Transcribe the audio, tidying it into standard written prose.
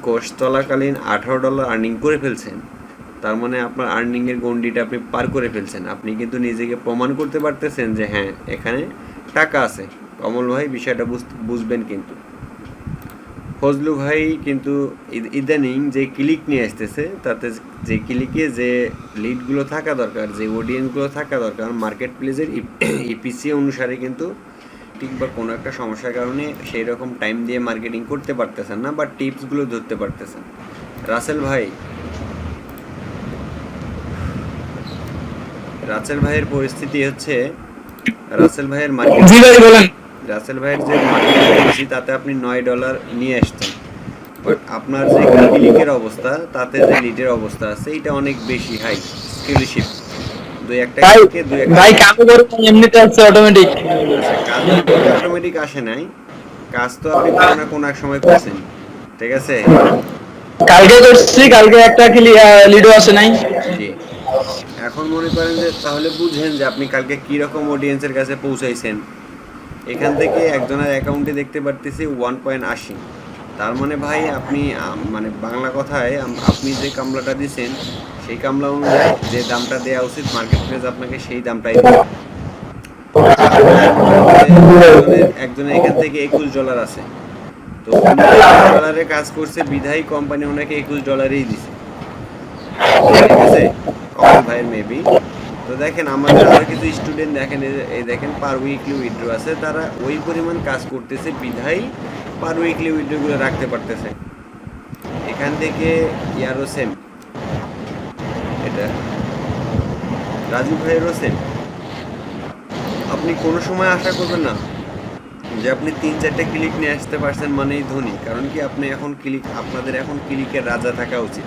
Course চলাকালীন $18 earning করে ফেলছেন, তার মানে আপনার আর্নিংয়ের গণ্ডিটা আপনি পার করে ফেলছেন। আপনি কিন্তু নিজেকে প্রমাণ করতে পারতেছেন যে হ্যাঁ এখানে টাকা আছে। কমল ভাই বিষয়টা বুঝবেন কিন্তু। ফজলু ভাই কিন্তু ইদানিং যে ক্লিক নিয়ে আসতেছে, তাতে যে ক্লিকে যে লিডগুলো থাকা দরকার, যে অডিয়েন্সগুলো থাকা দরকার মার্কেট প্লেসের ইপিসি অনুসারে কিন্তু ঠিক বা কোনো একটা সমস্যার কারণে সেই রকম টাইম দিয়ে মার্কেটিং করতে পারতেছেন না বা টিপসগুলো ধরতে পারতেছেন। রাসেল ভাইয়ের পরিস্থিতি হচ্ছে, রাসেল ভাইয়ের মার্কেট, রাসেল ভাইয়ের যে মার্কেট পলিসি তাতে আপনি $9 নিয়ে আসছেন, বাট আপনার যে ক্লিকের অবস্থা তাতে যে লিডের অবস্থা আছে এটা অনেক বেশি হাই স্কিলশিপ। দুই একটা ক্লিকে দুই একটা ভাই কাজ করে এমনিতে আসছে অটোমেটিক। আচ্ছা, কাজ অটোমেটিক আসে নাই, কাজ তো আপনি কোনো না কোনো এক সময় করছেন, ঠিক আছে? কালকে করছি, কালকে একটা লিডও আসে নাই। জি, এখন মনে করেন যে তাহলে বুঝেন যে আপনি কালকে কীরকম অডিয়েন্সের কাছে পৌঁছাইছেন। এখান থেকে একজনের অ্যাকাউন্টে দেখতে পারতেছি 1.80, তার মানে ভাই আপনি মানে বাংলা কথায় আপনি যে কামলাটা দিচ্ছেন সেই কামলা অনুযায়ী যে দামটা দেওয়া উচিত মার্কেট প্লেস আপনাকে সেই দামটাই দেবে। একজনের এখান থেকে $21 আছে, তো উনি $21 কাজ করছে বিধায়ী কোম্পানি ওনাকে $21 দিছে, ঠিক আছে? কমল ভাইয়ের মেবি। তো দেখেন আমাদের আরো কিছু স্টুডেন্ট দেখেন, এই দেখেন পার উইকলি উইথড্র আছে, তারা ওই পরিমাণ কাজ করতেছে বিধায়ী পার উইকলি উইথড্রগুলো রাখতে পারতেছে। এখান থেকে ইয়ারও সেম, এটা রাজু ভাইয়েরও সেম। আপনি কোনো সময় আশা করবেন না যে আপনি 3-4টে ক্লিক নিয়ে আসতে পারছেন মানেই ধনী, কারণ কি আপনি এখন ক্লিক, আপনাদের এখন ক্লিকের রাজা থাকা উচিত।